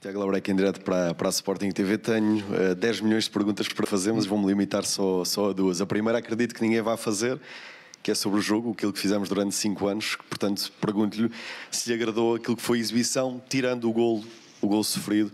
Tiago Labreca em direto para a Sporting TV. Tenho 10 milhões de perguntas para fazer, mas vou-me limitar só a duas. A primeira acredito que ninguém vai fazer, que é sobre o jogo, aquilo que fizemos durante 5 anos. Portanto, pergunto-lhe se lhe agradou aquilo que foi a exibição, tirando o golo sofrido.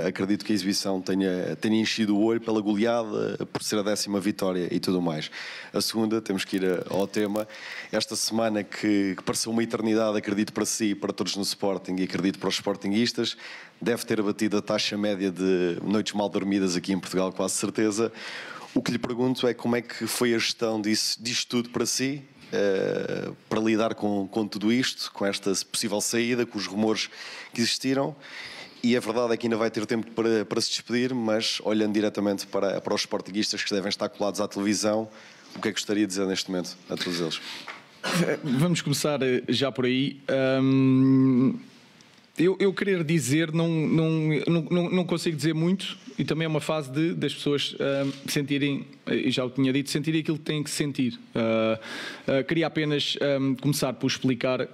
Acredito que a exibição tenha enchido o olho pela goleada, por ser a 10ª vitória e tudo mais. A segunda, temos que ir ao tema. Esta semana que pareceu uma eternidade, acredito para si, para todos no Sporting e acredito para os sportinguistas, deve ter batido a taxa média de noites mal dormidas aqui em Portugal, quase certeza. O que lhe pergunto é como é que foi a gestão disto tudo para si, para lidar com tudo isto, com esta possível saída, com os rumores que existiram. E a verdade é que ainda vai ter tempo para se despedir, mas olhando diretamente para os sportinguistas que devem estar colados à televisão, o que é que gostaria de dizer neste momento a todos eles? Vamos começar já por aí. Eu querer dizer, não consigo dizer muito, e também é uma fase das pessoas sentirem, e já o tinha dito, sentirem aquilo que têm que sentir. Queria apenas começar por explicar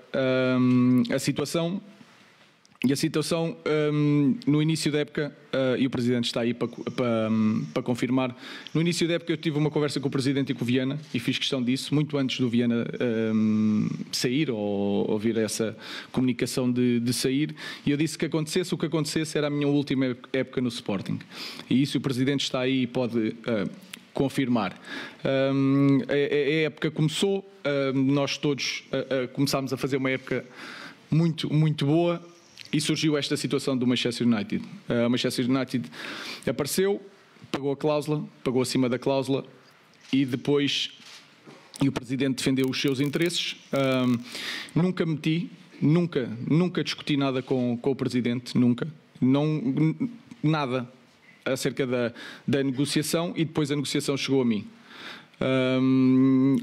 a situação. E a situação, no início da época, e o Presidente está aí para confirmar, no início da época eu tive uma conversa com o Presidente e com o Viana, e fiz questão disso, muito antes do Viana sair, ou ouvir essa comunicação de sair, e eu disse que acontecesse o que acontecesse, era a minha última época no Sporting. E isso o Presidente está aí e pode confirmar. A época começou, nós todos começámos a fazer uma época muito, muito boa, e surgiu esta situação do Manchester United. O Manchester United apareceu, pagou a cláusula, pagou acima da cláusula e depois o Presidente defendeu os seus interesses. Nunca discuti nada com o Presidente, nunca. Nada acerca da negociação, e depois a negociação chegou a mim.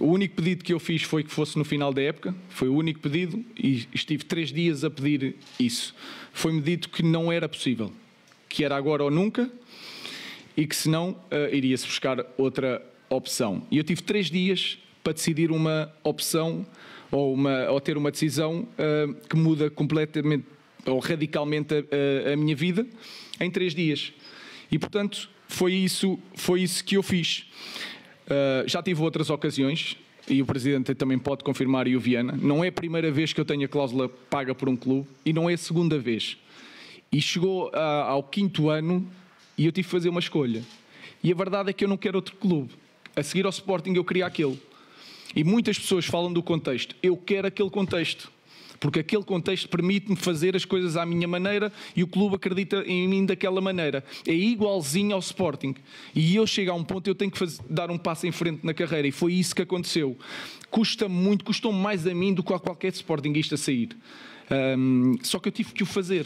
O único pedido que eu fiz foi que fosse no final da época, foi o único pedido, e estive 3 dias a pedir isso. Foi-me dito que não era possível, que era agora ou nunca, e que senão iria-se buscar outra opção. E eu tive 3 dias para decidir uma opção ou ter uma decisão que muda completamente ou radicalmente a minha vida em 3 dias. E portanto foi isso que eu fiz. Já tive outras ocasiões, e o Presidente também pode confirmar, e o Viana, não é a primeira vez que eu tenho a cláusula paga por um clube, e não é a segunda vez. E chegou ao 5º ano e eu tive que fazer uma escolha. E a verdade é que eu não quero outro clube. A seguir ao Sporting eu queria aquele. E muitas pessoas falam do contexto. Eu quero aquele contexto. Porque aquele contexto permite-me fazer as coisas à minha maneira e o clube acredita em mim daquela maneira. É igualzinho ao Sporting. E eu chego a um ponto, eu tenho que dar um passo em frente na carreira, e foi isso que aconteceu. Custa-me muito, custou-me mais a mim do que a qualquer sportinguista sair. Só que eu tive que o fazer.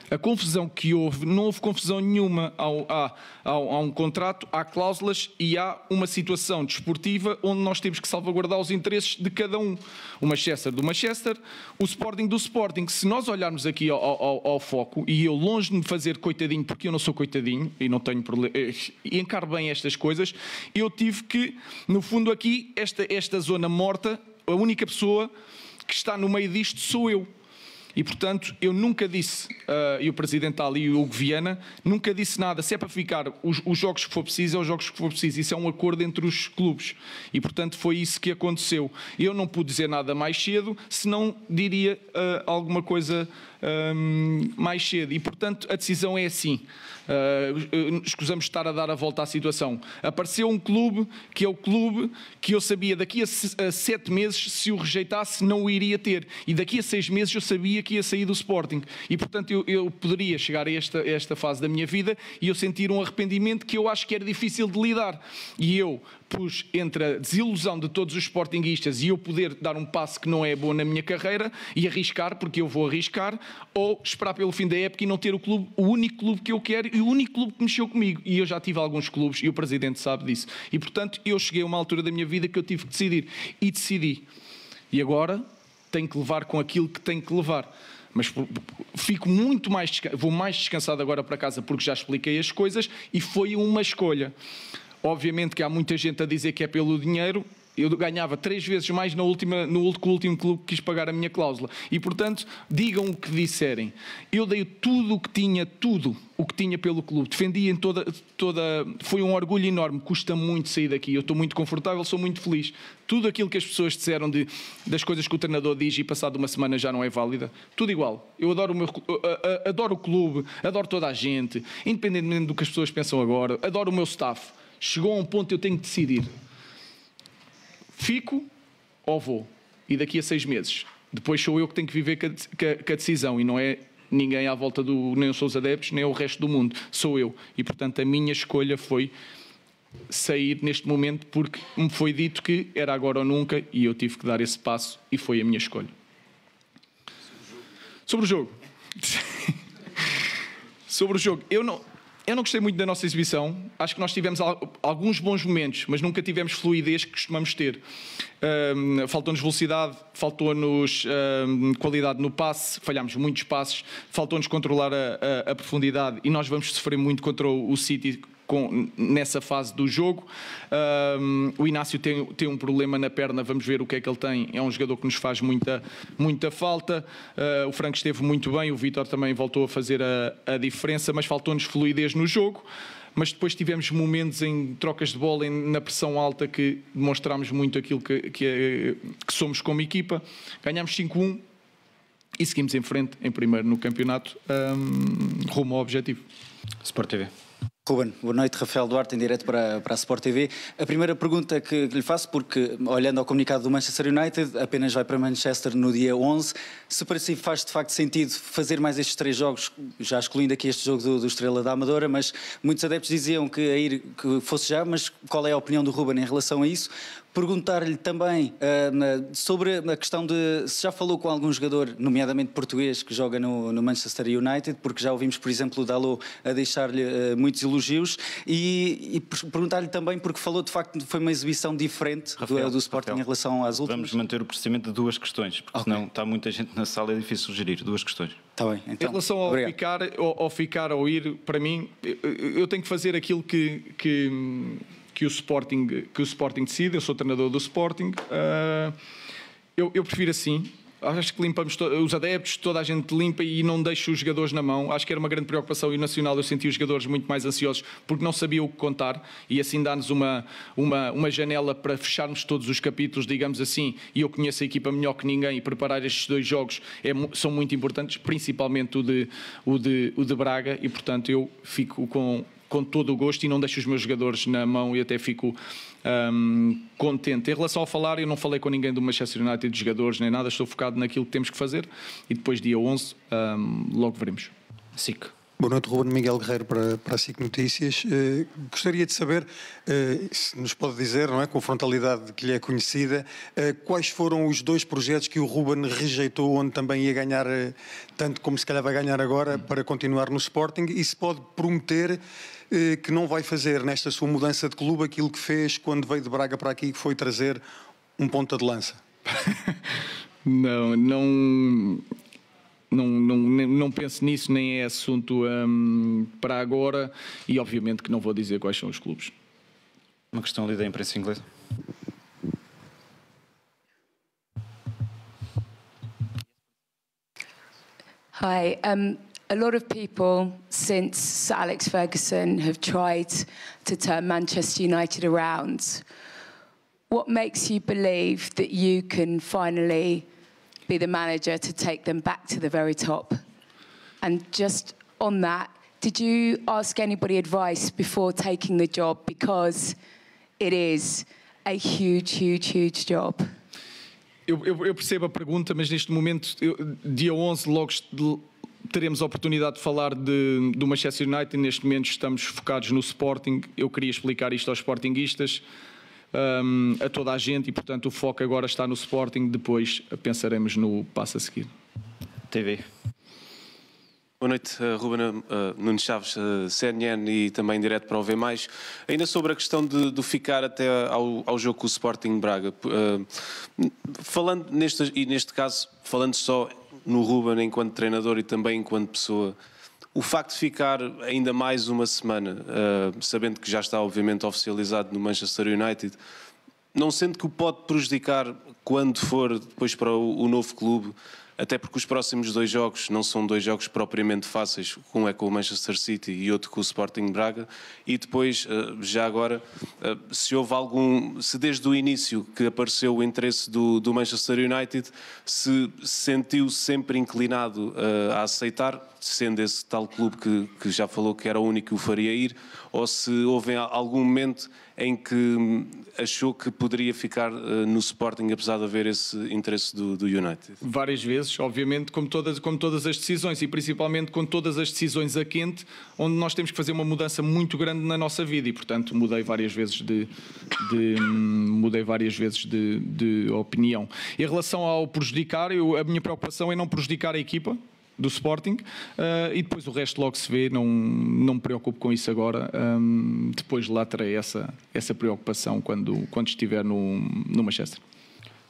A confusão que houve, não houve confusão nenhuma. Há um contrato, há cláusulas e há uma situação desportiva onde nós temos que salvaguardar os interesses de cada um. O Manchester do Manchester, o Sporting do Sporting. Se nós olharmos aqui ao foco, e eu longe de me fazer coitadinho, porque eu não sou coitadinho e não tenho problema, e encaro bem estas coisas, eu tive que, no fundo aqui, esta zona morta, a única pessoa que está no meio disto sou eu. E, portanto, eu nunca disse, e o Presidente está ali, o Hugo Viana, nunca disse nada. Se é para ficar os jogos que for preciso, é os jogos que for preciso. Isso é um acordo entre os clubes. E, portanto, foi isso que aconteceu. Eu não pude dizer nada mais cedo, senão diria alguma coisa mais cedo. E, portanto, a decisão é assim. Escusamos de estar a dar a volta à situação. Apareceu um clube, que é o clube que eu sabia daqui a 7 meses, se o rejeitasse, não o iria ter. E daqui a 6 meses eu sabia que ia sair do Sporting. E, portanto, eu poderia chegar a esta fase da minha vida e eu sentir um arrependimento que eu acho que era difícil de lidar. E eu pus entre a desilusão de todos os sportinguistas e eu poder dar um passo que não é bom na minha carreira e arriscar, porque eu vou arriscar, ou esperar pelo fim da época e não ter o único clube que eu quero e o único clube que mexeu comigo. E eu já tive alguns clubes e o Presidente sabe disso. E, portanto, eu cheguei a uma altura da minha vida que eu tive que decidir. E decidi. E agora tenho que levar com aquilo que tenho que levar. Mas fico muito mais vou mais descansado agora para casa, porque já expliquei as coisas e foi uma escolha. Obviamente que há muita gente a dizer que é pelo dinheiro. Eu ganhava 3 vezes mais no último clube que quis pagar a minha cláusula. E, portanto, digam o que disserem. Eu dei tudo o que tinha pelo clube. Defendi em toda... Foi um orgulho enorme. Custa muito sair daqui. Eu estou muito confortável, sou muito feliz. Tudo aquilo que as pessoas disseram das coisas que o treinador diz e passado uma semana já não é válida. Tudo igual. Eu adoro o clube, adoro toda a gente, independentemente do que as pessoas pensam agora. Adoro o meu staff. Chegou a um ponto que eu tenho que decidir. Fico ou vou? E daqui a 6 meses. Depois sou eu que tenho que viver com a decisão. E não é ninguém à volta nem os seus adeptos, nem o resto do mundo. Sou eu. E, portanto, a minha escolha foi sair neste momento porque me foi dito que era agora ou nunca e eu tive que dar esse passo e foi a minha escolha. Sobre o jogo. Sobre o jogo. Eu não gostei muito da nossa exibição. Acho que nós tivemos alguns bons momentos, mas nunca tivemos fluidez que costumamos ter. Faltou-nos velocidade, faltou-nos qualidade no passe, falhámos muitos passes, faltou-nos controlar a profundidade e nós vamos sofrer muito contra o City nessa fase do jogo. O Inácio tem um problema na perna, vamos ver o que é que ele tem. É um jogador que nos faz muita falta. O Franco esteve muito bem, o Vítor também voltou a fazer a diferença, mas faltou-nos fluidez no jogo. Mas depois tivemos momentos em trocas de bola, na pressão alta, que demonstrámos muito aquilo que somos como equipa. Ganhámos 5-1 e seguimos em frente, em primeiro no campeonato, rumo ao objetivo. Sport TV. Ruben, boa noite. Rafael Duarte, em direto para a Sport TV. A primeira pergunta que lhe faço, porque olhando ao comunicado do Manchester United, apenas vai para Manchester no dia 11. Se para si faz de facto sentido fazer mais estes 3 jogos, já excluindo aqui este jogo do Estrela da Amadora, mas muitos adeptos diziam que fosse já, mas qual é a opinião do Ruben em relação a isso? Perguntar-lhe também sobre a questão de se já falou com algum jogador, nomeadamente português, que joga no Manchester United, porque já ouvimos, por exemplo, o Dalot a deixar-lhe muitos elogios, e perguntar-lhe também, porque falou de facto que foi uma exibição diferente do Sporting em relação às últimas. Vamos manter o procedimento de 2 questões, porque senão está muita gente na sala, é difícil sugerir 2 questões. Está bem, então. Em relação ao ficar ou ir, para mim, eu tenho que fazer aquilo que o Sporting decide. Eu sou treinador do Sporting. Eu prefiro assim. Acho que limpamos os adeptos, toda a gente limpa e não deixo os jogadores na mão. Acho que era uma grande preocupação e o Nacional eu senti os jogadores muito mais ansiosos porque não sabiam o que contar e assim dá-nos uma janela para fecharmos todos os capítulos, digamos assim, e eu conheço a equipa melhor que ninguém e preparar estes 2 jogos são muito importantes, principalmente o de Braga, e portanto eu fico com todo o gosto e não deixo os meus jogadores na mão e até fico contente. Em relação ao falar, eu não falei com ninguém do Manchester United, de jogadores nem nada, estou focado naquilo que temos que fazer e depois dia 11 logo veremos. SIC. Boa noite, Ruben. Miguel Guerreiro para a SIC Notícias. Gostaria de saber, se nos pode dizer, não é, com a frontalidade que lhe é conhecida, quais foram os 2 projetos que o Ruben rejeitou, onde também ia ganhar, tanto como se calhar vai ganhar agora, para continuar no Sporting, e se pode prometer que não vai fazer nesta sua mudança de clube aquilo que fez quando veio de Braga para aqui, que foi trazer um ponta de lança. Não penso nisso, nem é assunto para agora e obviamente que não vou dizer quais são os clubes. Uma questão ali da imprensa inglesa. Hi. A lot of people since Sir Alex Ferguson have tried to turn Manchester United around. What makes you believe that you can finally be the manager to take them back to the very top? And just on that, did you ask anybody advice before taking the job? Because it is a huge job. Eu percebo a pergunta, mas neste momento, dia 11, logo teremos a oportunidade de falar do Manchester United. Neste momento estamos focados no Sporting. Eu queria explicar isto aos sportinguistas, a toda a gente, e portanto o foco agora está no Sporting. Depois pensaremos no passo a seguir. TV. Boa noite, Ruben, Nunes Chaves, CNN e também direto para o V+. Ainda sobre a questão de ficar até ao jogo com o Sporting Braga, falando neste caso, falando só no Ruben enquanto treinador e também enquanto pessoa, o facto de ficar ainda mais uma semana, sabendo que já está obviamente oficializado no Manchester United, não sendo que o pode prejudicar quando for depois para o novo clube, até porque os próximos 2 jogos não são 2 jogos propriamente fáceis, um é com o Manchester City e outro com o Sporting Braga, e depois, já agora, se desde o início que apareceu o interesse do Manchester United, se sentiu sempre inclinado a aceitar, sendo esse tal clube que já falou que era o único que o faria ir, ou se houve algum momento em que achou que poderia ficar no Sporting, apesar de haver esse interesse do United? Várias vezes, obviamente, como todas as decisões, e principalmente com todas as decisões a quente, onde nós temos que fazer uma mudança muito grande na nossa vida, e portanto mudei várias vezes de opinião. Em relação ao prejudicar, a minha preocupação é não prejudicar a equipa do Sporting, e depois o resto logo se vê, não me preocupo com isso agora, depois lá terei essa preocupação quando estiver no Manchester.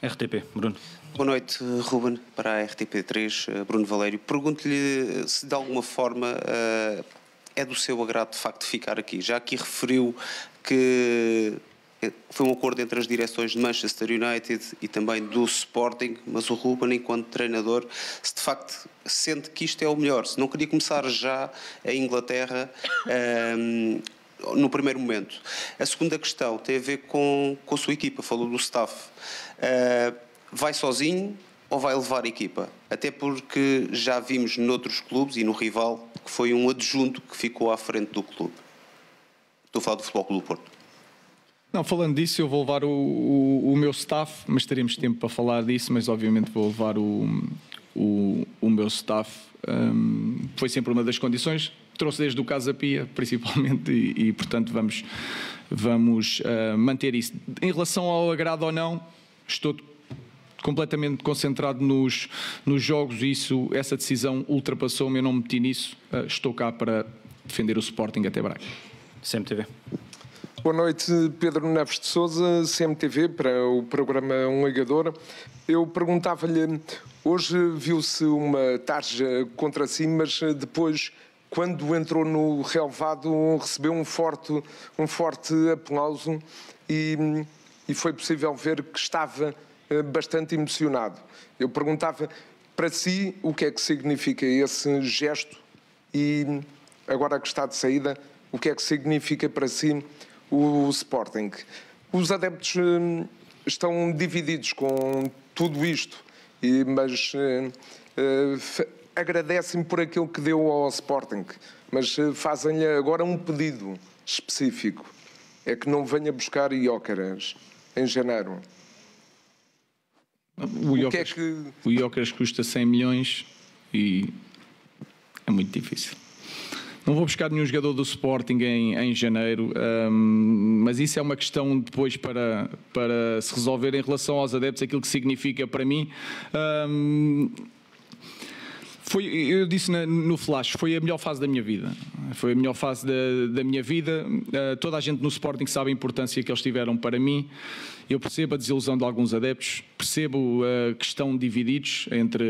RTP, Bruno. Boa noite, Ruben, para a RTP3, Bruno Valério. Pergunto-lhe se de alguma forma é do seu agrado de facto ficar aqui. Já aqui referiu que foi um acordo entre as direções de Manchester United e também do Sporting, mas o Ruben, enquanto treinador, se de facto sente que isto é o melhor, se não queria começar já a Inglaterra no primeiro momento. A segunda questão tem a ver com a sua equipa, falou do staff. Vai sozinho ou vai levar a equipa? Até porque já vimos noutros clubes e no rival que foi um adjunto que ficou à frente do clube. Estou a falar do Futebol Clube do Porto. Não, falando disso, eu vou levar o meu staff, mas teremos tempo para falar disso, mas obviamente vou levar o meu staff. Foi sempre uma das condições, trouxe desde o Casa Pia, principalmente, e portanto vamos manter isso. Em relação ao agrado ou não, estou completamente concentrado nos jogos, e essa decisão ultrapassou-me, eu não me meti nisso, estou cá para defender o Sporting até Braga. CMTV. Boa noite, Pedro Neves de Sousa, CMTV, para o programa Um Ligador. Eu perguntava-lhe, hoje viu-se uma tarja contra si, mas depois, quando entrou no relevado, recebeu um forte aplauso e foi possível ver que estava bastante emocionado. Eu perguntava para si o que é que significa esse gesto e, agora que está de saída, o que é que significa para si o Sporting. Os adeptos estão divididos com tudo isto, mas agradecem por aquilo que deu ao Sporting, mas fazem-lhe agora um pedido específico, é que não venha buscar Gyökeres em janeiro. O Gyökeres custa 100 milhões e é muito difícil. Não vou buscar nenhum jogador do Sporting em janeiro, mas isso é uma questão depois para se resolver em relação aos adeptos, aquilo que significa para mim. Eu disse no Flash, foi a melhor fase da minha vida. Foi a melhor fase da minha vida. Toda a gente no Sporting sabe a importância que eles tiveram para mim. Eu percebo a desilusão de alguns adeptos, percebo que estão divididos entre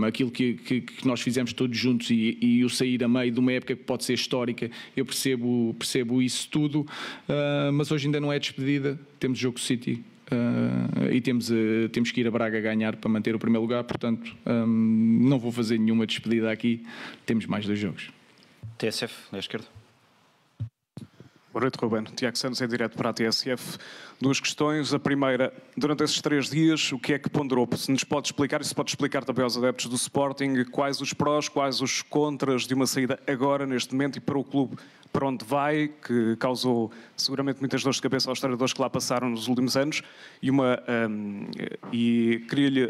aquilo que nós fizemos todos juntos e o sair a meio de uma época que pode ser histórica. Eu percebo isso tudo, mas hoje ainda não é despedida. Temos o jogo City. E temos que ir a Braga ganhar para manter o primeiro lugar, portanto não vou fazer nenhuma despedida aqui, temos mais 2 jogos. TSF, à esquerda. Boa noite, Ruben. Tiago Santos em direto para a TSF. 2 questões. A primeira, durante esses 3 dias, o que é que ponderou? Se nos pode explicar, e se pode explicar também aos adeptos do Sporting, quais os prós, quais os contras de uma saída agora, neste momento, e para o clube para onde vai, que causou seguramente muitas dores de cabeça aos treinadores que lá passaram nos últimos anos. E queria-lhe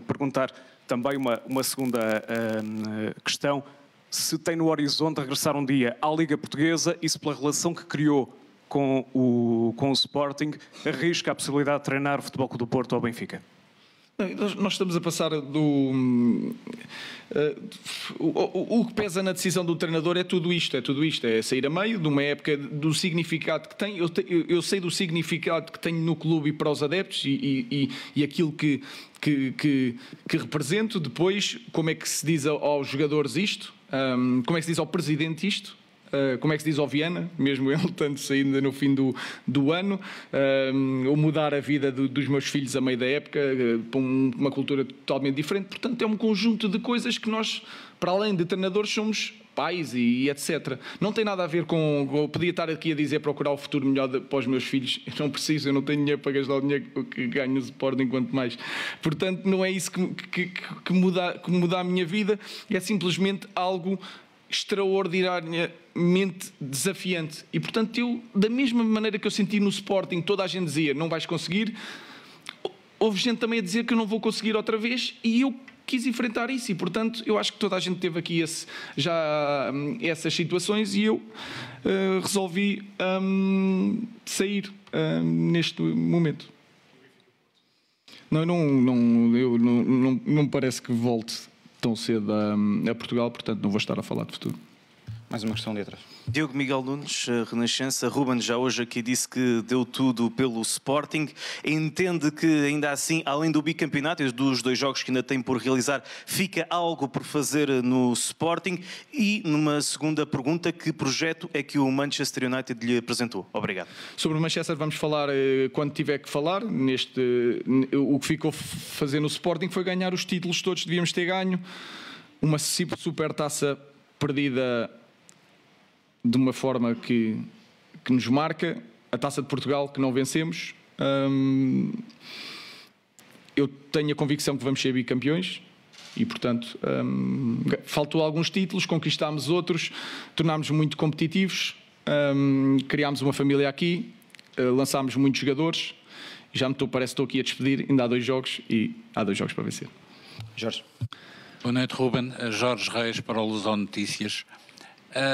perguntar também uma segunda questão, se tem no horizonte regressar um dia à Liga Portuguesa e se pela relação que criou com o Sporting arrisca a possibilidade de treinar o Futebol Clube do Porto ou Benfica? Nós estamos a passar o que pesa na decisão do treinador é tudo isto, é sair a meio de uma época, do significado que tem. Eu sei do significado que tenho no clube e para os adeptos e aquilo que represento. Depois, como é que se diz aos jogadores isto? Como é que se diz ao presidente isto? como é que se diz, ao Viana, mesmo ele estando ainda no fim do ano, ou mudar a vida dos meus filhos a meio da época, para uma cultura totalmente diferente. Portanto, é um conjunto de coisas que nós, para além de treinadores, somos pais e etc. Não tem nada a ver com... Eu podia estar aqui a dizer procurar o futuro melhor para os meus filhos. Eu não preciso, eu não tenho dinheiro para gastar o dinheiro que ganho no Sporting, quanto mais. Portanto, não é isso que muda a minha vida. É simplesmente algo extraordinariamente desafiante. E, portanto, eu, da mesma maneira que eu senti no Sporting, toda a gente dizia, não vais conseguir, houve gente também a dizer que eu não vou conseguir outra vez, e eu quis enfrentar isso. E, portanto, eu acho que toda a gente teve aqui essas situações, e eu resolvi sair neste momento. Não me parece que volte tão cedo a Portugal, portanto não vou estar a falar de futuro. Mais uma questão de atrás. Diogo Miguel Nunes, Renascença. Ruben já hoje aqui disse que deu tudo pelo Sporting. Entende que ainda assim, além do bicampeonato e dos 2 jogos que ainda tem por realizar, fica algo por fazer no Sporting? E numa segunda pergunta, que projeto é que o Manchester United lhe apresentou? Obrigado. Sobre o Manchester vamos falar quando tiver que falar. O que ficou fazer no Sporting foi ganhar os títulos todos que devíamos ter ganho. Uma super taça perdida de uma forma que nos marca, a Taça de Portugal que não vencemos. Eu tenho a convicção que vamos ser bicampeões e, portanto, faltou alguns títulos, conquistámos outros, tornámos muito competitivos, criámos uma família aqui, lançámos muitos jogadores. Já parece que estou aqui a despedir, ainda há 2 jogos e há 2 jogos para vencer. Jorge. Boa noite, Ruben. Jorge Reis para o Lusão Notícias.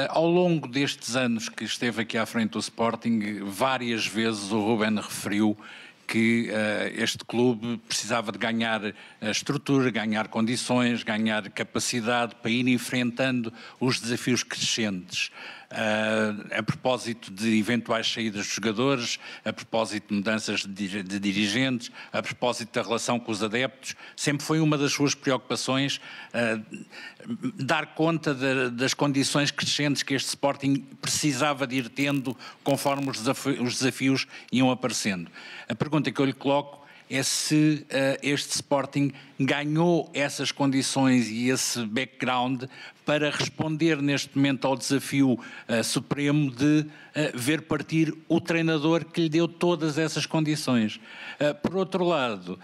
Ao longo destes anos que esteve aqui à frente do Sporting, várias vezes o Ruben referiu que este clube precisava de ganhar estrutura, ganhar condições, ganhar capacidade para ir enfrentando os desafios crescentes. A propósito de eventuais saídas de jogadores, a propósito de mudanças de dirigentes, a propósito da relação com os adeptos, sempre foi uma das suas preocupações dar conta das condições crescentes que este Sporting precisava de ir tendo conforme os desafios iam aparecendo. A pergunta que eu lhe coloco é se este Sporting ganhou essas condições e esse background para responder neste momento ao desafio supremo de ver partir o treinador que lhe deu todas essas condições. Por outro lado,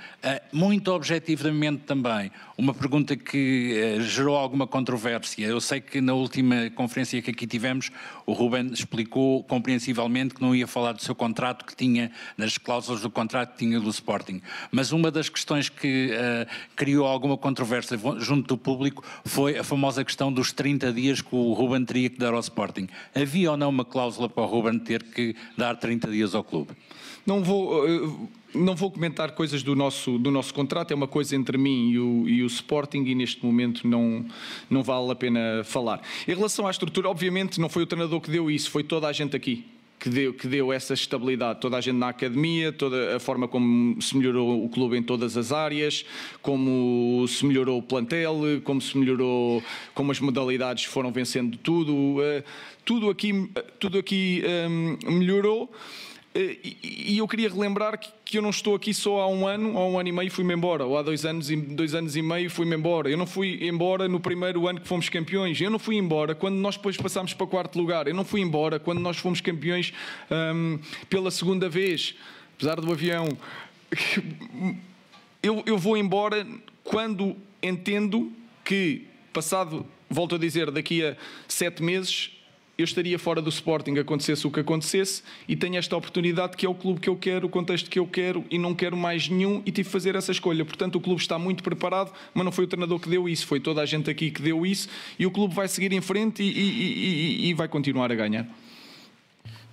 muito objetivamente também, uma pergunta que gerou alguma controvérsia. Eu sei que na última conferência que aqui tivemos, o Ruben explicou compreensivelmente que não ia falar do seu contrato que tinha, das cláusulas do contrato que tinha do Sporting. Mas uma das questões que criou alguma controvérsia junto do público foi a famosa questão dos 30 dias que o Ruben teria que dar ao Sporting. Havia ou não uma cláusula para o Ruben ter que dar 30 dias ao clube? Não vou comentar coisas do nosso contrato, é uma coisa entre mim e o Sporting e neste momento não vale a pena falar. Em relação à estrutura, obviamente não foi o treinador que deu isso, foi toda a gente aqui que deu essa estabilidade, toda a gente na academia, toda a forma como se melhorou o clube em todas as áreas, como se melhorou o plantel, como as modalidades foram vencendo tudo aqui melhorou. E eu queria relembrar que eu não estou aqui só há um ano e meio fui-me embora, ou há 2 anos e meio fui-me embora. Eu não fui embora no primeiro ano que fomos campeões, eu não fui embora quando nós depois passámos para 4º lugar, eu não fui embora quando nós fomos campeões pela 2ª vez, apesar do avião. Eu vou embora quando entendo que, passado, volto a dizer, daqui a 7 meses... eu estaria fora do Sporting, acontecesse o que acontecesse, e tenho esta oportunidade que é o clube que eu quero, o contexto que eu quero, e não quero mais nenhum, e tive de fazer essa escolha. Portanto, o clube está muito preparado, mas não foi o treinador que deu isso, foi toda a gente aqui que deu isso, e o clube vai seguir em frente e vai continuar a ganhar.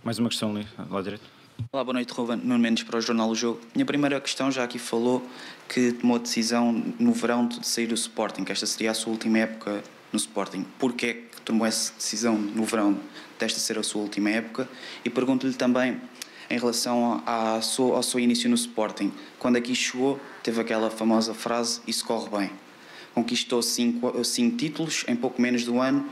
Mais uma questão ali, lá direito. Olá, boa noite, Ruben. Nuno Mendes para o Jornal O Jogo. Minha primeira questão, já aqui falou que tomou a decisão no verão de sair do Sporting, que esta seria a sua última época no Sporting. Porquê que tomou essa decisão no verão desta ser a sua última época? E pergunto-lhe também em relação ao seu início no Sporting. Quando aqui chegou, teve aquela famosa frase, isso corre bem. Conquistou 5 títulos em pouco menos de um ano.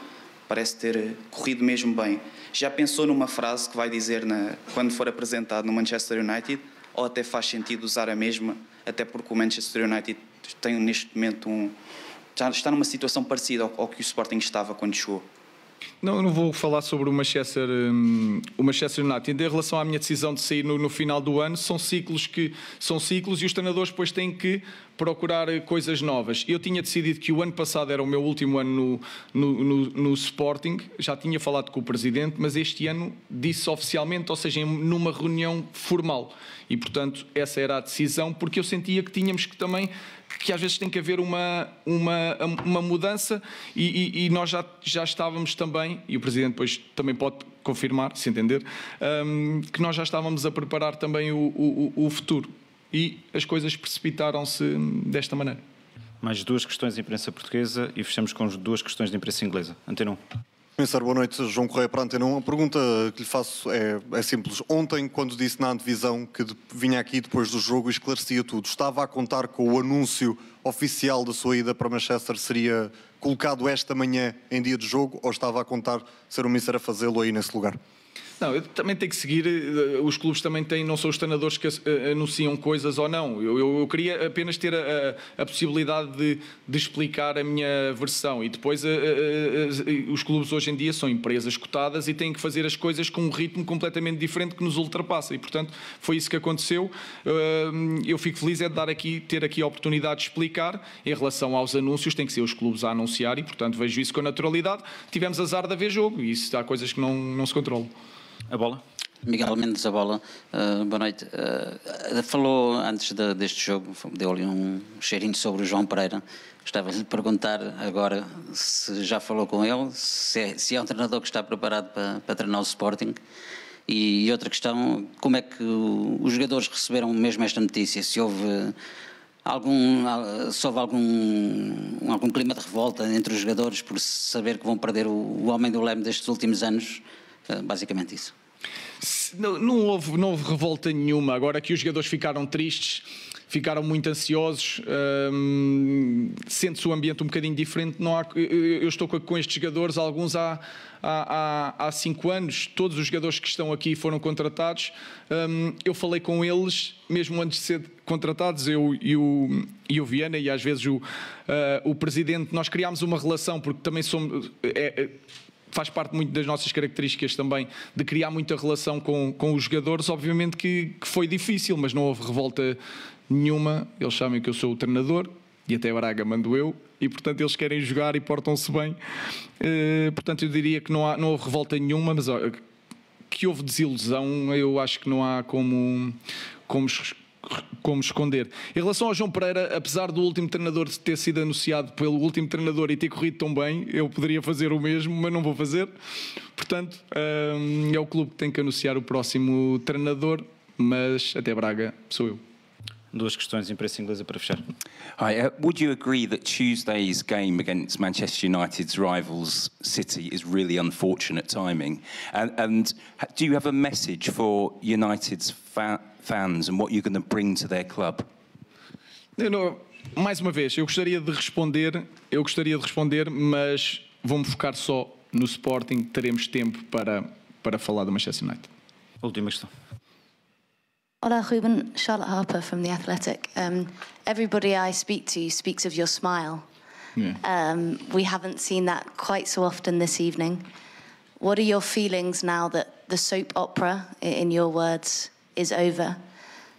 parece ter corrido mesmo bem. Já pensou numa frase que vai dizer quando for apresentado no Manchester United, ou até faz sentido usar a mesma, até porque o Manchester United tem neste momento já está numa situação parecida ao que o Sporting estava quando chegou? Não vou falar sobre o Manchester United. Em relação à minha decisão de sair no final do ano, são ciclos e os treinadores depois têm que procurar coisas novas. Eu tinha decidido que o ano passado era o meu último ano no Sporting, já tinha falado com o Presidente, mas este ano disse oficialmente, ou seja, numa reunião formal. E, portanto, essa era a decisão, porque eu sentia que tínhamos que às vezes tem que haver uma mudança e nós já estávamos também, e o Presidente depois também pode confirmar, se entender, que nós já estávamos a preparar também o futuro. E as coisas precipitaram-se desta maneira. Mais 2 questões de imprensa portuguesa e fechamos com 2 questões de imprensa inglesa. Antena 1. Comissário, boa noite. João Correia para a Antena 1. A pergunta que lhe faço é simples. Ontem, quando disse na antevisão que vinha aqui depois do jogo e esclarecia tudo, estava a contar com o anúncio oficial da sua ida para Manchester seria colocado esta manhã em dia de jogo, ou estava a contar ser o Ministério a fazê-lo aí nesse lugar? Não, eu também tenho que seguir, os clubes também têm, não são os treinadores que anunciam coisas ou não. Eu queria apenas ter a possibilidade de explicar a minha versão e depois os clubes hoje em dia são empresas cotadas e têm que fazer as coisas com um ritmo completamente diferente que nos ultrapassa e, portanto, foi isso que aconteceu. Eu fico feliz de ter aqui a oportunidade de explicar. Em relação aos anúncios, tem que ser os clubes a anunciar e, portanto, vejo isso com naturalidade. Tivemos azar de haver jogo e isso há coisas que não se controlam. A bola? Miguel Mendes, a bola. Boa noite. Falou antes deste jogo, deu-lhe um cheirinho sobre o João Pereira. Gostava de lhe perguntar agora se já falou com ele, se é um treinador que está preparado para treinar o Sporting. E outra questão, como é que os jogadores receberam mesmo esta notícia? Se houve algum clima de revolta entre os jogadores por saber que vão perder o homem do leme destes últimos anos? Basicamente isso. Não houve revolta nenhuma. Agora que os jogadores ficaram tristes, ficaram muito ansiosos, sente-se o ambiente um bocadinho diferente. Eu estou com estes jogadores, alguns há 5 anos, todos os jogadores que estão aqui foram contratados. Eu falei com eles, mesmo antes de ser contratados, eu e o Viana e às vezes o Presidente, nós criámos uma relação, porque também somos... faz parte muito das nossas características também de criar muita relação com os jogadores. Obviamente que foi difícil, mas não houve revolta nenhuma. Eles sabem que eu sou o treinador e até Braga mando eu e, portanto, eles querem jogar e portam-se bem. Portanto, eu diria que não houve revolta nenhuma, mas que houve desilusão, eu acho que não há como esconder. Em relação ao João Pereira, apesar do último treinador ter sido anunciado pelo último treinador e ter corrido tão bem, eu poderia fazer o mesmo, mas não vou fazer. Portanto, é o clube que tem que anunciar o próximo treinador, mas até Braga sou eu. 2 questões de imprensa inglesa para fechar. Hi, would you agree that Tuesday's game against Manchester United's rivals City is really unfortunate timing? And do you have a message for United's fans and what you're going to bring to their club? Mais uma vez, eu gostaria de responder, mas vou-me focar só no Sporting. Teremos tempo para falar do Manchester United. Última questão. Hola, Ruben. Charlotte Harper from The Athletic. Everybody I speak to speaks of your smile. Yeah. We haven't seen that quite so often this evening. What are your feelings now that the soap opera, in your words, is over?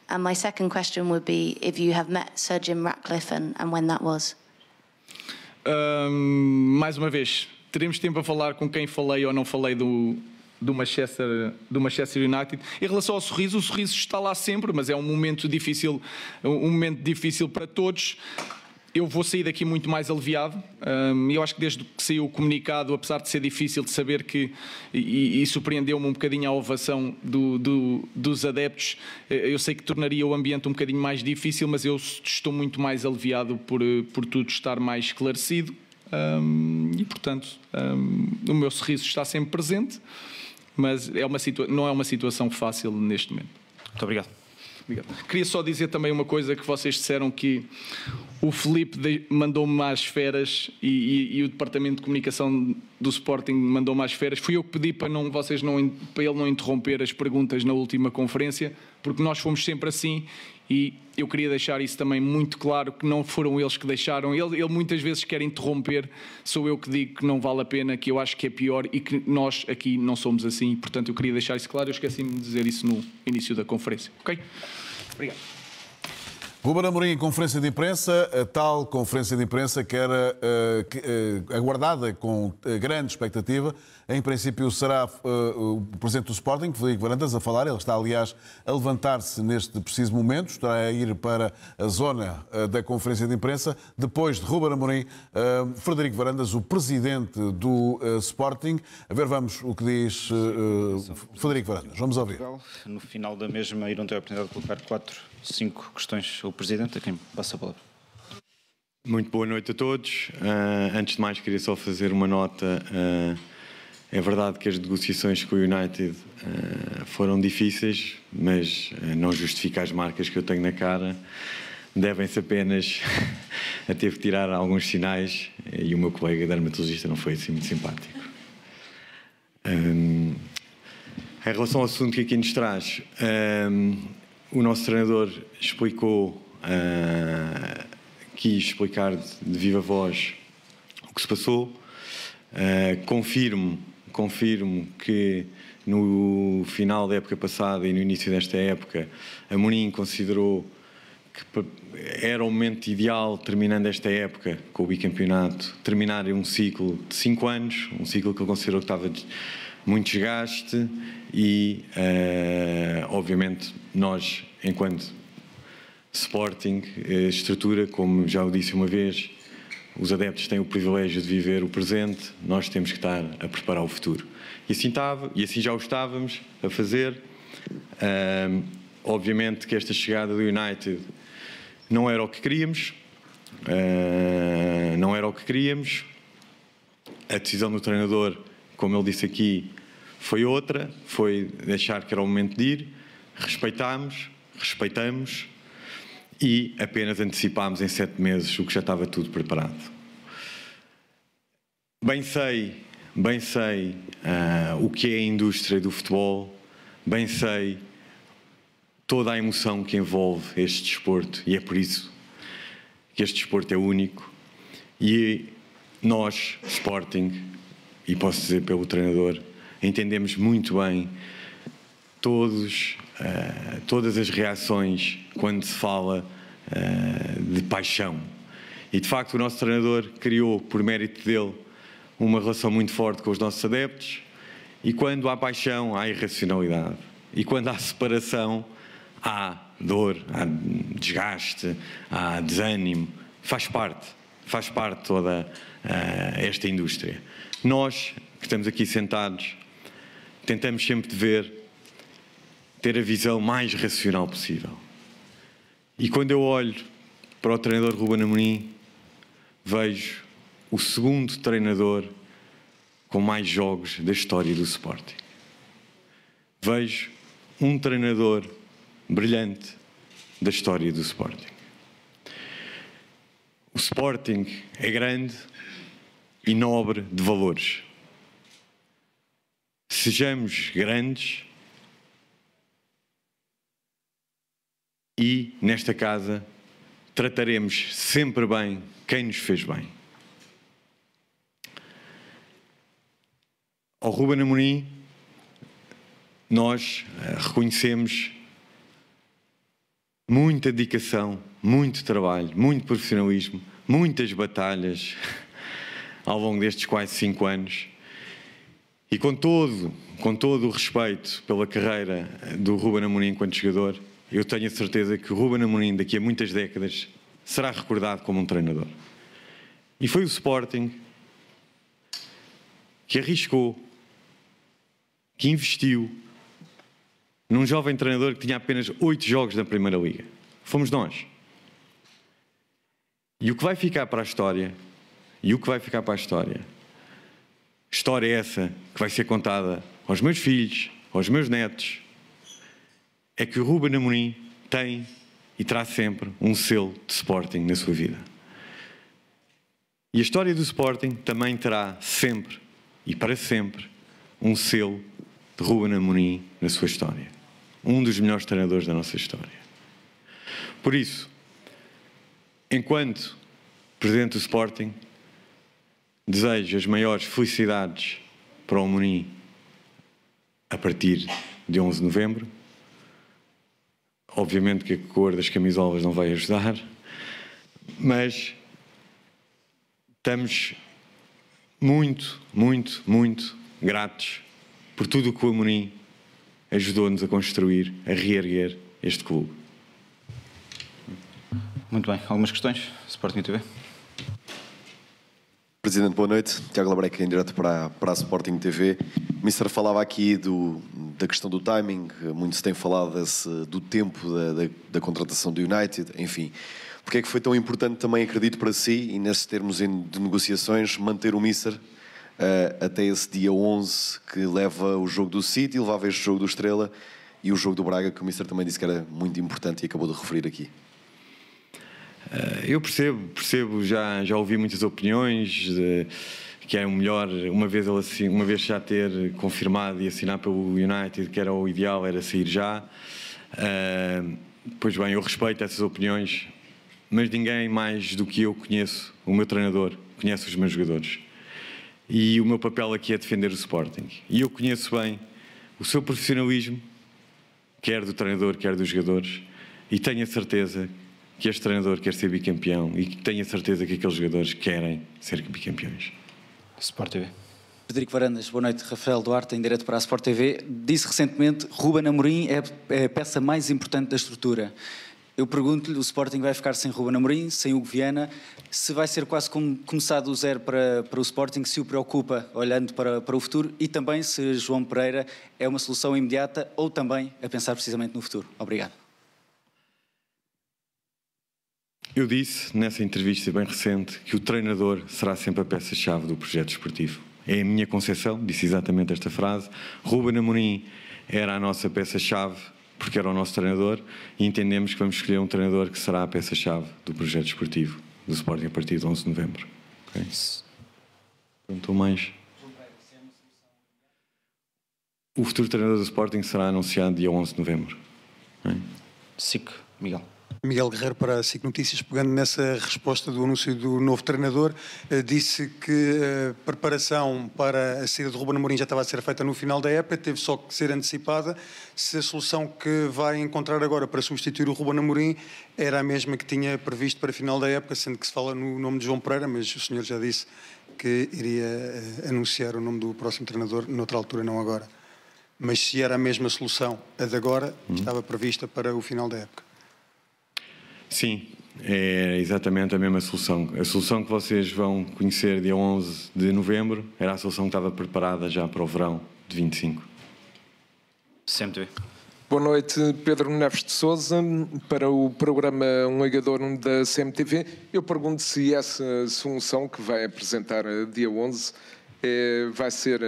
And my second question would be if you have met Sir Jim Ratcliffe and when that was. Mais uma vez, teremos tempo a falar com quem falei ou não falei do Manchester United. Em relação ao sorriso, o sorriso está lá sempre, mas é um momento difícil para todos. Eu vou sair daqui muito mais aliviado. Eu acho que desde que saiu o comunicado, apesar de ser difícil de saber que, e surpreendeu-me um bocadinho a ovação dos adeptos, eu sei que tornaria o ambiente um bocadinho mais difícil, mas eu estou muito mais aliviado por tudo estar mais esclarecido. E, portanto, o meu sorriso está sempre presente, mas não é uma situação fácil neste momento. Muito obrigado. Queria só dizer também uma coisa que vocês disseram, que O Filipe mandou-me às feras e o departamento de comunicação do Sporting mandou-me às feras. Fui eu que pedi para ele não interromper as perguntas na última conferência, porque nós fomos sempre assim e eu queria deixar isso também muito claro, que não foram eles que deixaram. Ele muitas vezes quer interromper, sou eu que digo que não vale a pena, que eu acho que é pior e que nós aqui não somos assim. Portanto, eu queria deixar isso claro, eu esqueci-me de dizer isso no início da conferência. Ok? Obrigado. Ruben Amorim em conferência de imprensa, a tal conferência de imprensa que era aguardada com grande expectativa. Em princípio será o presidente do Sporting, Frederico Varandas, a falar. Ele está, aliás, a levantar-se neste preciso momento, estará a ir para a zona da conferência de imprensa. Depois de Ruben Amorim, Frederico Varandas, o presidente do Sporting. A ver, vamos o que diz Frederico Varandas. Vamos ouvir. No final da mesma, irão ter a oportunidade de colocar 5 questões ao Presidente, a quem passa a palavra. Muito boa noite a todos. Antes de mais, queria só fazer uma nota. É verdade que as negociações com o United foram difíceis, mas não justifica as marcas que eu tenho na cara. Devem-se apenas a ter que tirar alguns sinais e o meu colega dermatologista não foi assim muito simpático. Em relação ao assunto que aqui nos traz, o nosso treinador explicou, quis explicar de viva voz o que se passou. Confirmo que no final da época passada e no início desta época, Amorim considerou que era o momento ideal, terminando esta época com o bicampeonato, terminar um ciclo de 5 anos, um ciclo que ele considerou que estava de muito desgaste e, obviamente, nós, enquanto Sporting, estrutura, como já o disse uma vez, os adeptos têm o privilégio de viver o presente, nós temos que estar a preparar o futuro. E assim já o estávamos a fazer. Obviamente que esta chegada do United não era o que queríamos. A decisão do treinador, como ele disse aqui, foi outra, foi deixar que era o momento de ir. Respeitamos e apenas antecipámos em 7 meses o que já estava tudo preparado. Bem sei o que é a indústria do futebol, bem sei toda a emoção que envolve este desporto e é por isso que este desporto é único e nós, Sporting, e posso dizer pelo treinador, entendemos muito bem todas as reações quando se fala de paixão. E de facto o nosso treinador criou, por mérito dele, uma relação muito forte com os nossos adeptos e quando há paixão há irracionalidade e quando há separação há dor, há desgaste, há desânimo, faz parte toda esta indústria. Nós que estamos aqui sentados tentamos sempre ter a visão mais racional possível. E quando eu olho para o treinador Ruben Amorim, vejo o segundo treinador com mais jogos da história do Sporting. Vejo um treinador brilhante da história do Sporting. O Sporting é grande e nobre de valores. Sejamos grandes e, nesta casa, trataremos sempre bem quem nos fez bem. Ao Ruben Amorim, nós reconhecemos muita dedicação, muito trabalho, muito profissionalismo, muitas batalhas ao longo destes quase 5 anos. E com todo o respeito pela carreira do Ruben Amorim enquanto jogador, eu tenho a certeza que o Ruben Amorim, daqui a muitas décadas, será recordado como um treinador. E foi o Sporting que arriscou, que investiu num jovem treinador que tinha apenas 8 jogos na Primeira Liga. Fomos nós. E o que vai ficar para a história, história essa que vai ser contada aos meus filhos, aos meus netos, é que o Ruben Amorim tem e terá sempre um selo de Sporting na sua vida. E a história do Sporting também terá sempre e para sempre um selo de Ruben Amorim na sua história. Um dos melhores treinadores da nossa história. Por isso, enquanto Presidente do Sporting, desejo as maiores felicidades para o Amorim a partir de 11 de novembro. Obviamente que a cor das camisolas não vai ajudar, mas estamos muito, muito, muito gratos por tudo o que o Amorim ajudou-nos a construir, a reerguer este clube. Muito bem. Algumas questões? Sporting TV. Presidente, boa noite. Tiago Labreca, em direto para a Sporting TV. O Mister falava aqui da questão do timing, muito se tem falado do tempo da contratação do United, enfim. Porque é que foi tão importante também, acredito, para si, e nesses termos de negociações, manter o Mister até esse dia 11, que leva o jogo do City, levava este jogo do Estrela e o jogo do Braga, que o Mister também disse que era muito importante e acabou de referir aqui? Eu percebo, já ouvi muitas opiniões que é o melhor, uma vez já ter confirmado e assinar pelo United, que era o ideal, era sair já. Pois bem, eu respeito essas opiniões, mas ninguém mais do que eu conheço o meu treinador, conhece os meus jogadores. E o meu papel aqui é defender o Sporting. E eu conheço bem o seu profissionalismo, quer do treinador, quer dos jogadores, e tenho a certeza que este treinador quer ser bicampeão e que tenho a certeza que aqueles jogadores querem ser bicampeões. Sport TV. Frederico Varandas, boa noite. Rafael Duarte, em direto para a Sport TV. Disse recentemente que Ruben Amorim é a peça mais importante da estrutura. Eu pergunto-lhe, o Sporting vai ficar sem Ruben Amorim, sem Hugo Viana, se vai ser quase como começar do zero para o Sporting, se o preocupa olhando para o futuro, e também se João Pereira é uma solução imediata ou também a pensar precisamente no futuro. Obrigado. Eu disse nessa entrevista bem recente que o treinador será sempre a peça-chave do projeto desportivo. É a minha concepção, disse exatamente esta frase. Ruben Amorim era a nossa peça-chave porque era o nosso treinador e entendemos que vamos escolher um treinador que será a peça-chave do projeto desportivo do Sporting a partir de 11 de novembro. Okay? Perguntou mais? O futuro treinador do Sporting será anunciado dia 11 de novembro. SIC, Miguel. Miguel Guerreiro para a SIC Notícias, pegando nessa resposta do anúncio do novo treinador, disse que a preparação para a saída de Ruben Amorim já estava a ser feita no final da época, teve só que ser antecipada. Se a solução que vai encontrar agora para substituir o Ruben Amorim era a mesma que tinha previsto para a final da época, sendo que se fala no nome de João Pereira, mas o senhor já disse que iria anunciar o nome do próximo treinador noutra altura, não agora. Mas se era a mesma solução, a de agora, estava prevista para o final da época. Sim, é exatamente a mesma solução. A solução que vocês vão conhecer dia 11 de novembro era a solução que estava preparada já para o verão de 25. CMTV. Boa noite, Pedro Neves de Sousa, para o programa Um Ligador da CMTV. Eu pergunto se essa solução que vai apresentar dia 11 vai ser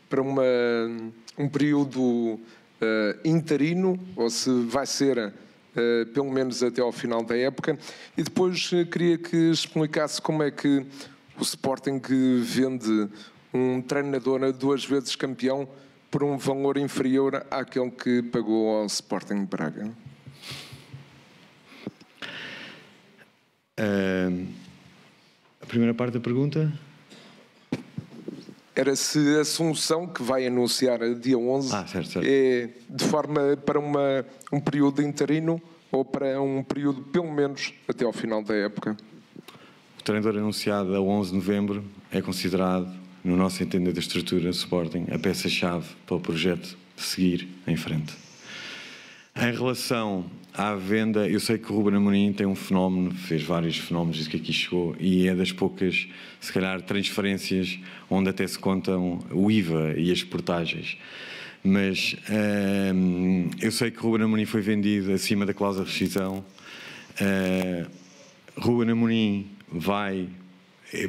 para um período interino ou se vai ser pelo menos até ao final da época. E depois queria que explicasse como é que o Sporting vende um treinador 2 vezes campeão por um valor inferior àquele que pagou ao Sporting de Braga. A primeira parte da pergunta? Era se a solução que vai anunciar dia 11 certo. É de forma para um período interino ou para um período pelo menos até ao final da época. O treinador anunciado a 11 de novembro é considerado, no nosso entender da estrutura do Sporting, a peça-chave para o projeto de seguir em frente. Em relação à venda, eu sei que o Ruben Amorim tem um fenómeno, fez vários fenómenos desde que aqui chegou e é das poucas, se calhar, transferências onde até se contam o IVA e as portagens. Mas eu sei que o Ruben Amorim foi vendido acima da cláusula de rescisão. Ruben Amorim vai,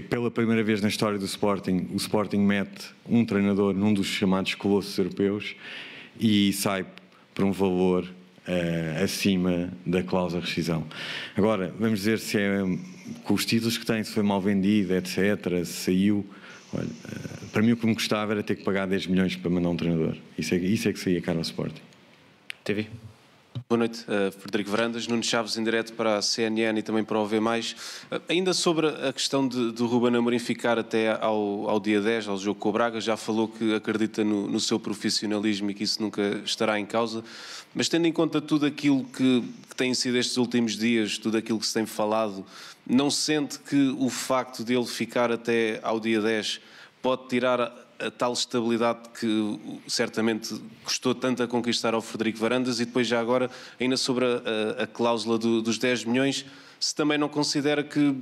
pela primeira vez na história do Sporting, o Sporting mete um treinador num dos chamados colossos europeus e sai por um valor acima da cláusula de rescisão. Agora, vamos dizer se é com os títulos que tem, se foi mal vendido, etc., se saiu. Olha, para mim o que me custava era ter que pagar 10 milhões para mandar um treinador. Isso é que saía caro ao Sporting. TV. Boa noite, Frederico Varandas, Nuno Chaves em direto para a CNN e também para o OV+. Ainda sobre a questão do Ruben Amorim ficar até ao dia 10, ao jogo com o Braga, já falou que acredita no seu profissionalismo e que isso nunca estará em causa, mas tendo em conta tudo aquilo que tem sido estes últimos dias, tudo aquilo que se tem falado, não sente que o facto de ele ficar até ao dia 10 pode tirar a tal estabilidade que certamente custou tanto a conquistar ao Frederico Varandas? E depois já agora, ainda sobre a cláusula dos 10 milhões, se também não considera que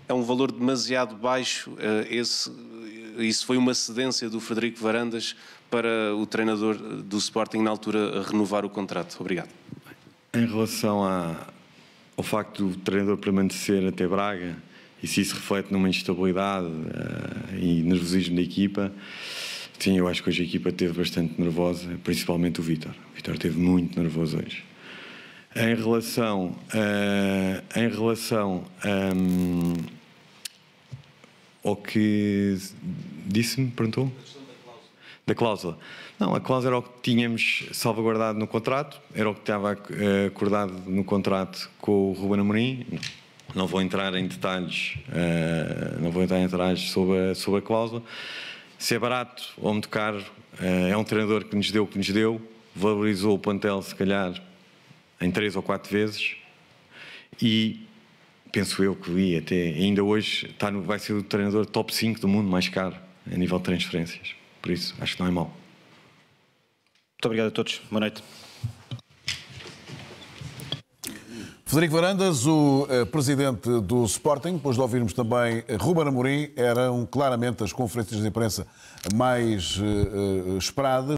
é um valor demasiado baixo, isso foi uma cedência do Frederico Varandas para o treinador do Sporting na altura renovar o contrato? Obrigado. Em relação ao facto do treinador permanecer até Braga, e se isso reflete numa instabilidade e nervosismo da equipa, sim, eu acho que hoje a equipa esteve bastante nervosa, principalmente o Vítor. O Vítor esteve muito nervoso hoje. Em relação ao que disse-me, perguntou? Da cláusula. Não, a cláusula era o que tínhamos salvaguardado no contrato, era o que estava acordado no contrato com o Ruben Amorim. Não vou entrar em detalhes, sobre a cláusula. Se é barato ou muito caro, é um treinador que nos deu o que nos deu, valorizou o plantel se calhar em 3 ou 4 vezes e penso eu que vi até ainda hoje vai ser o treinador top 5 do mundo mais caro a nível de transferências. Por isso, acho que não é mau. Muito obrigado a todos. Boa noite. Frederico Varandas, o presidente do Sporting, depois de ouvirmos também Ruben Amorim, eram claramente as conferências de imprensa mais esperadas.